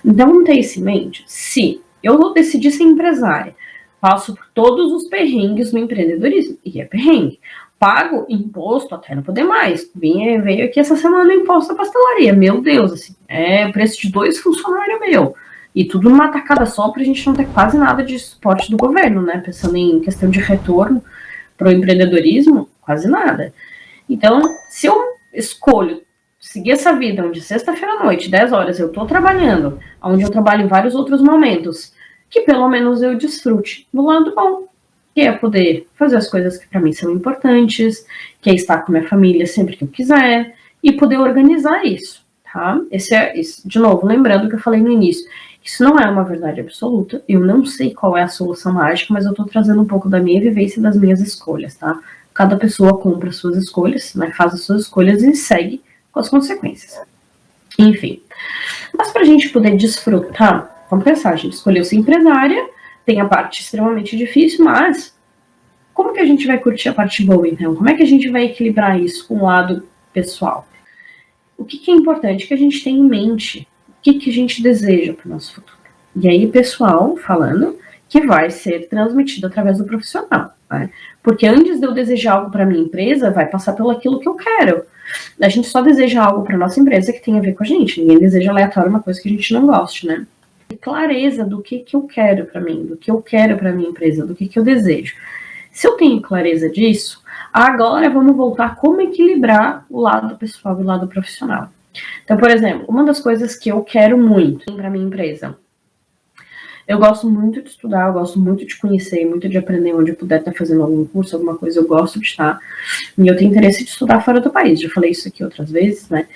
Então, vamos ter isso em mente. Se eu vou decidir ser empresária, passo por todos os perrengues no empreendedorismo, e é perrengue. Pago imposto até não poder mais. Veio aqui essa semana o imposto da pastelaria. Meu Deus, assim, é preço de 2 funcionários meu. E tudo numa tacada só pra gente não ter quase nada de suporte do governo, né? Pensando em questão de retorno para o empreendedorismo, quase nada. Então, se eu escolho seguir essa vida onde sexta-feira à noite, 10 horas, eu tô trabalhando, onde eu trabalho em vários outros momentos, que pelo menos eu desfrute do lado bom, que é poder fazer as coisas que para mim são importantes, que é estar com minha família sempre que eu quiser, e poder organizar isso, tá? De novo, lembrando que eu falei no início, isso não é uma verdade absoluta, eu não sei qual é a solução mágica, mas eu tô trazendo um pouco da minha vivência e das minhas escolhas, tá? Cada pessoa compra suas escolhas, né, faz as suas escolhas e segue com as consequências. Enfim, mas pra gente poder desfrutar, vamos pensar, a gente escolheu ser empresária, tem a parte extremamente difícil, mas como que a gente vai curtir a parte boa, então? Como é que a gente vai equilibrar isso com o lado pessoal? O que é importante que a gente tenha em mente? O que a gente deseja para o nosso futuro? E aí, pessoal, falando que vai ser transmitido através do profissional, né? Porque antes de eu desejar algo para minha empresa, vai passar pelo aquilo que eu quero. A gente só deseja algo para nossa empresa que tem a ver com a gente. Ninguém deseja aleatório uma coisa que a gente não goste, né? E clareza do que eu quero para mim, do que eu quero para minha empresa, do que eu desejo. Se eu tenho clareza disso, agora vamos voltar a como equilibrar o lado pessoal e o lado profissional. Então, por exemplo, uma das coisas que eu quero muito para minha empresa, eu gosto muito de estudar, eu gosto muito de conhecer, muito de aprender onde eu puder estar fazendo algum curso, alguma coisa, eu gosto de estar. E eu tenho interesse de estudar fora do país, já falei isso aqui outras vezes, né?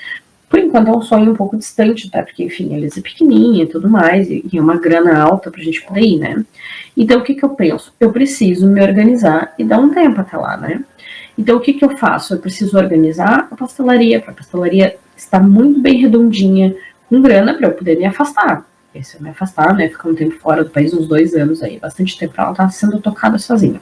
Por enquanto é um sonho um pouco distante, tá? Porque, enfim, a Elisa é pequenininha e tudo mais, e é uma grana alta pra gente poder ir, né? Então, o que eu penso? Eu preciso me organizar e dar um tempo até lá, né? Então, o que eu faço? Eu preciso organizar a pastelaria, para a pastelaria estar muito bem redondinha, com grana para eu poder me afastar. Porque se eu me afastar, né, ficar um tempo fora do país, uns 2 anos aí, bastante tempo, ela tá sendo tocada sozinha.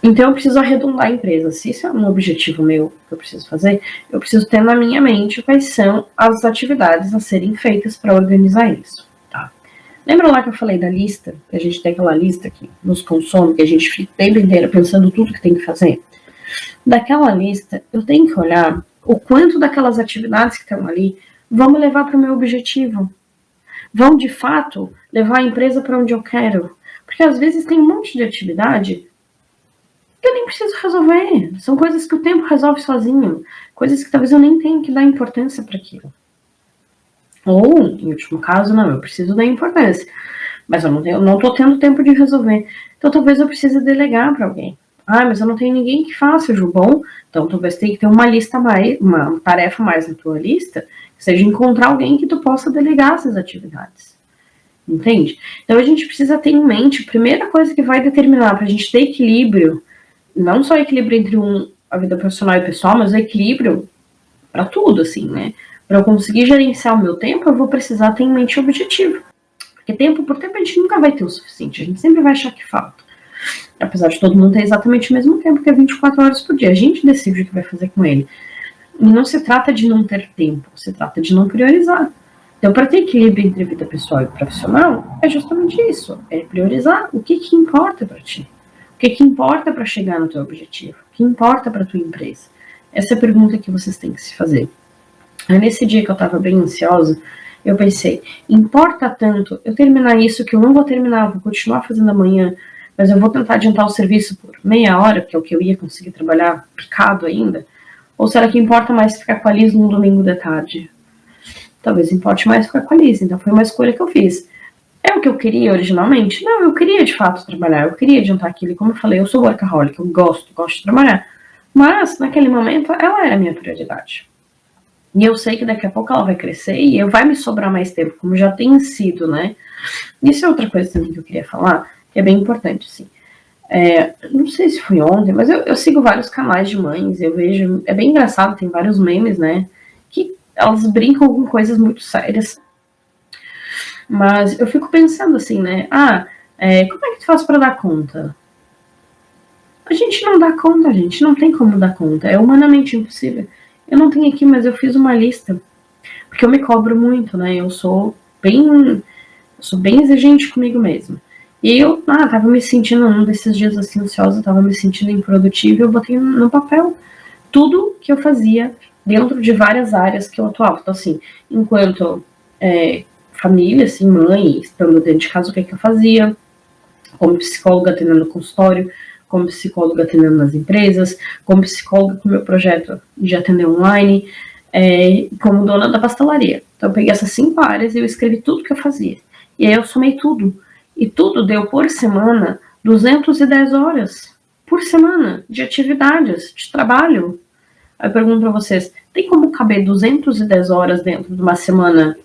Então, eu preciso arredondar a empresa. Se isso é um objetivo meu que eu preciso fazer, eu preciso ter na minha mente quais são as atividades a serem feitas para organizar isso, tá? Lembra lá que eu falei da lista? Que a gente tem aquela lista que nos consome, que a gente fica o tempo inteiro pensando tudo que tem que fazer? Daquela lista, eu tenho que olhar o quanto daquelas atividades que estão ali vão me levar para o meu objetivo. Vão, de fato, levar a empresa para onde eu quero. Porque, às vezes, tem um monte de atividade que eu nem preciso resolver. São coisas que o tempo resolve sozinho. Coisas que talvez eu nem tenha que dar importância para aquilo. Ou, em último caso, não, eu preciso dar importância. Mas eu não tô tendo tempo de resolver. Então, talvez eu precise delegar para alguém. Ah, mas eu não tenho ninguém que faça, Ju. Bom, então talvez tenha que ter uma lista mais, uma tarefa mais na tua lista, que seja encontrar alguém que tu possa delegar essas atividades. Entende? Então, a gente precisa ter em mente, a primeira coisa que vai determinar para a gente ter equilíbrio, não só equilíbrio entre a vida profissional e pessoal, mas o equilíbrio para tudo, assim, né? Para eu conseguir gerenciar o meu tempo, eu vou precisar ter em mente o objetivo. Porque tempo por tempo a gente nunca vai ter o suficiente, a gente sempre vai achar que falta. Apesar de todo mundo ter exatamente o mesmo tempo, que é 24 horas por dia. A gente decide o que vai fazer com ele. E não se trata de não ter tempo, se trata de não priorizar. Então, para ter equilíbrio entre vida pessoal e profissional, é justamente isso. É priorizar o que importa para ti. O que importa para chegar no teu objetivo. O que importa para tua empresa. Essa é a pergunta que vocês têm que se fazer. Aí, nesse dia que eu estava bem ansiosa, eu pensei, importa tanto eu terminar isso que eu não vou terminar, vou continuar fazendo amanhã, mas eu vou tentar adiantar o serviço por meia hora, que é o que eu ia conseguir trabalhar picado ainda? Ou será que importa mais ficar com a Liz no domingo de tarde? Talvez importe mais ficar com a Liz, então foi uma escolha que eu fiz. É o que eu queria originalmente? Não, eu queria de fato trabalhar, eu queria adiantar aquilo, e como eu falei, eu sou workaholic, eu gosto de trabalhar. Mas, naquele momento, ela era a minha prioridade. E eu sei que daqui a pouco ela vai crescer e vai me sobrar mais tempo, como já tem sido, né? Isso é outra coisa também que eu queria falar, que é bem importante, assim. Não sei se foi ontem, mas eu sigo vários canais de mães, eu vejo, é bem engraçado, tem vários memes, né, que elas brincam com coisas muito sérias, mas eu fico pensando assim, né, como é que tu faz pra dar conta? A gente não dá conta, gente, não tem como dar conta, é humanamente impossível. Eu não tenho aqui, mas eu fiz uma lista Porque eu me cobro muito, né? Eu sou bem exigente comigo mesma. E eu tava me sentindo, num desses dias assim, ansiosa, tava me sentindo improdutiva, e eu botei no papel tudo que eu fazia dentro de várias áreas que eu atuava. Então, assim, enquanto família, assim, mãe, estando dentro de casa, o que eu fazia, como psicóloga atendendo no consultório, como psicóloga atendendo nas empresas, como psicóloga com o meu projeto de atender online, como dona da pastelaria. Então, eu peguei essas 5 áreas e eu escrevi tudo que eu fazia. E aí eu somei tudo. E tudo deu, por semana, 210 horas por semana de atividades, de trabalho. Aí eu pergunto para vocês, tem como caber 210 horas dentro de uma semana,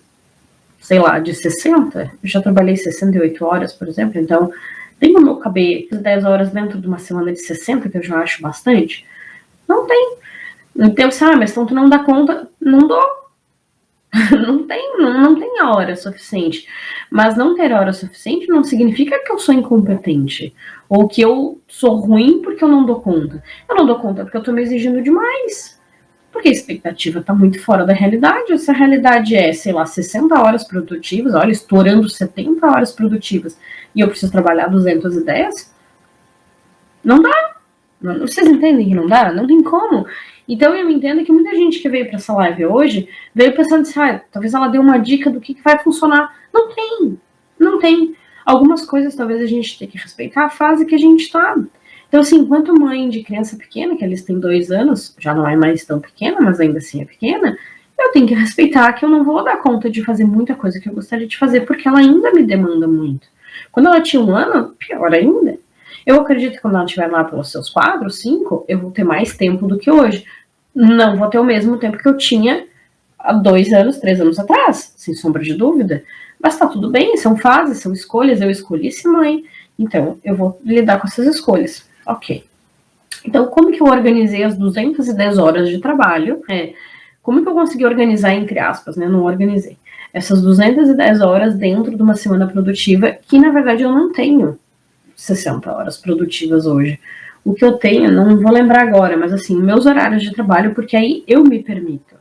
sei lá, de 60? Eu já trabalhei 68 horas, por exemplo, então tem como eu caber 10 horas dentro de uma semana de 60, que eu já acho bastante? Não tem. Então, mas então tu não dá conta? Não dou. Não tem a hora suficiente. Mas não ter hora suficiente não significa que eu sou incompetente. Ou que eu sou ruim porque eu não dou conta. Eu não dou conta porque eu tô me exigindo demais. Porque a expectativa tá muito fora da realidade. Se a realidade é, sei lá, 60 horas produtivas, olha, estourando 70 horas produtivas, e eu preciso trabalhar 210, não dá. Vocês entendem que não dá? Não tem como. Então eu entendo que muita gente que veio para essa live hoje veio pensando assim, talvez ela dê uma dica do que vai funcionar. Não tem. Não tem. Algumas coisas talvez a gente tenha que respeitar a fase que a gente está. Então, assim, enquanto mãe de criança pequena, que eles têm 2 anos, já não é mais tão pequena, mas ainda assim é pequena, eu tenho que respeitar que eu não vou dar conta de fazer muita coisa que eu gostaria de fazer, porque ela ainda me demanda muito. Quando ela tinha 1 ano, pior ainda. Eu acredito que quando ela estiver lá pelos seus 4, 5, eu vou ter mais tempo do que hoje. Não vou ter o mesmo tempo que eu tinha há 2 anos, 3 anos atrás, sem sombra de dúvida. Mas tá tudo bem, são fases, são escolhas. Eu escolhi ser mãe, então eu vou lidar com essas escolhas. Ok. Então, como que eu organizei as 210 horas de trabalho? Como que eu consegui organizar, entre aspas, né? Não organizei. Essas 210 horas dentro de uma semana produtiva, que na verdade eu não tenho 60 horas produtivas hoje. O que eu tenho, não vou lembrar agora, mas assim, meus horários de trabalho, porque aí eu me permito.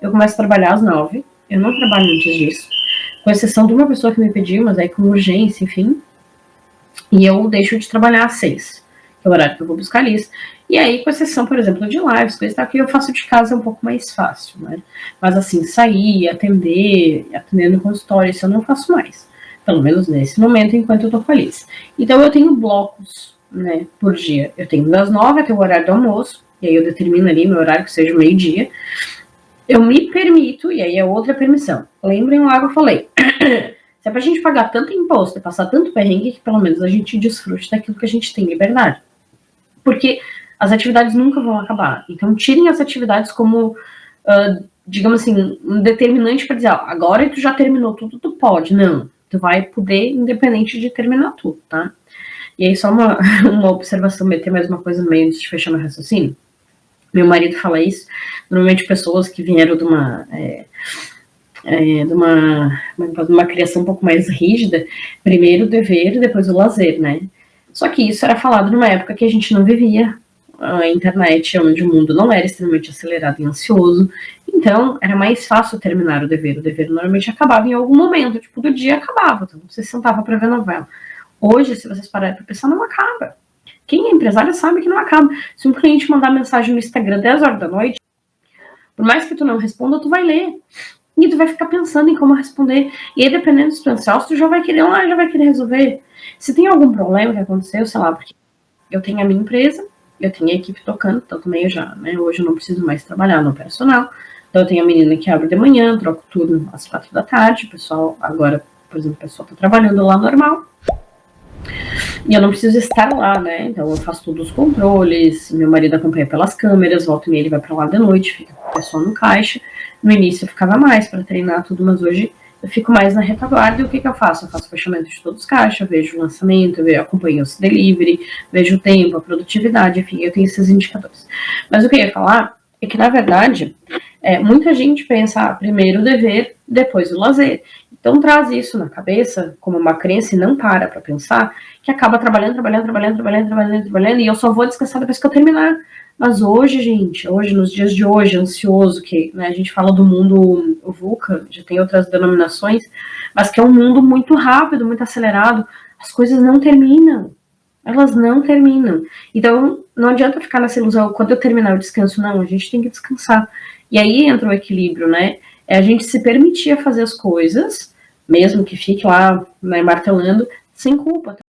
Eu começo a trabalhar às 9, eu não trabalho antes disso, com exceção de uma pessoa que me pediu, mas aí com urgência, enfim, e eu deixo de trabalhar às 6, que é o horário que eu vou buscar a lista. E aí, com exceção, por exemplo, de lives, coisa que eu faço de casa é um pouco mais fácil, né? Mas assim, sair, atender no consultório, isso eu não faço mais. Pelo menos nesse momento, enquanto eu tô com a Alice. Então, eu tenho blocos, né, por dia. Eu tenho das 9 até o horário do almoço, e aí eu determino ali meu horário, que seja meio-dia. Eu me permito, e aí é outra permissão. Lembrem lá que eu falei. Se é pra gente pagar tanto imposto e passar tanto perrengue, que pelo menos a gente desfrute daquilo que a gente tem liberdade. Porque as atividades nunca vão acabar. Então, tirem as atividades como, digamos assim, um determinante para dizer, agora tu já terminou tudo, tu pode. Não. Tu vai poder, independente de terminar tudo, tá? E aí, só uma observação, meter mais uma coisa no meio antes de fechar meu raciocínio. Meu marido fala isso. Normalmente, pessoas que vieram de uma criação um pouco mais rígida, primeiro o dever e depois o lazer, né? Só que isso era falado numa época que a gente não vivia a internet, onde o mundo não era extremamente acelerado e ansioso, então era mais fácil terminar o dever. O dever normalmente acabava em algum momento, tipo, do dia acabava, então você sentava para ver novela. Hoje, se vocês pararem para pensar, não acaba. Quem é empresário sabe que não acaba. Se um cliente mandar mensagem no Instagram 10 horas da noite, por mais que tu não responda, tu vai ler. E tu vai ficar pensando em como responder. E aí, dependendo do teu ansioso, tu já vai querer resolver. Se tem algum problema que aconteceu, sei lá, porque eu tenho a minha empresa, eu tenho a equipe tocando, então também eu já, né, hoje eu não preciso mais trabalhar no operacional. Então eu tenho a menina que abre de manhã, troco tudo às 4 da tarde, o pessoal agora, por exemplo, o pessoal tá trabalhando lá normal. E eu não preciso estar lá, né? Então eu faço todos os controles, meu marido acompanha pelas câmeras, volta e meia ele vai pra lá de noite, fica com o pessoal no caixa. No início eu ficava mais para treinar tudo, mas hoje eu fico mais na retaguarda. E o que eu faço? Eu faço fechamento de todos os caixas, vejo o lançamento, eu acompanho o delivery, vejo o tempo, a produtividade, enfim, eu tenho esses indicadores. Mas o que eu ia falar é que, na verdade, Muita gente pensa, primeiro o dever, depois o lazer. Então traz isso na cabeça, como uma crença, e não para pensar, que acaba trabalhando, e eu só vou descansar depois que eu terminar. Mas hoje, gente, nos dias de hoje, ansioso, que, né, a gente fala do mundo VUCA, já tem outras denominações, mas que é um mundo muito rápido, muito acelerado, as coisas não terminam. Elas não terminam. Então, não adianta ficar nessa ilusão, quando eu terminar eu descanso. Não, a gente tem que descansar. E aí entra o equilíbrio, né? É a gente se permitir fazer as coisas, mesmo que fique lá, né, martelando, sem culpa.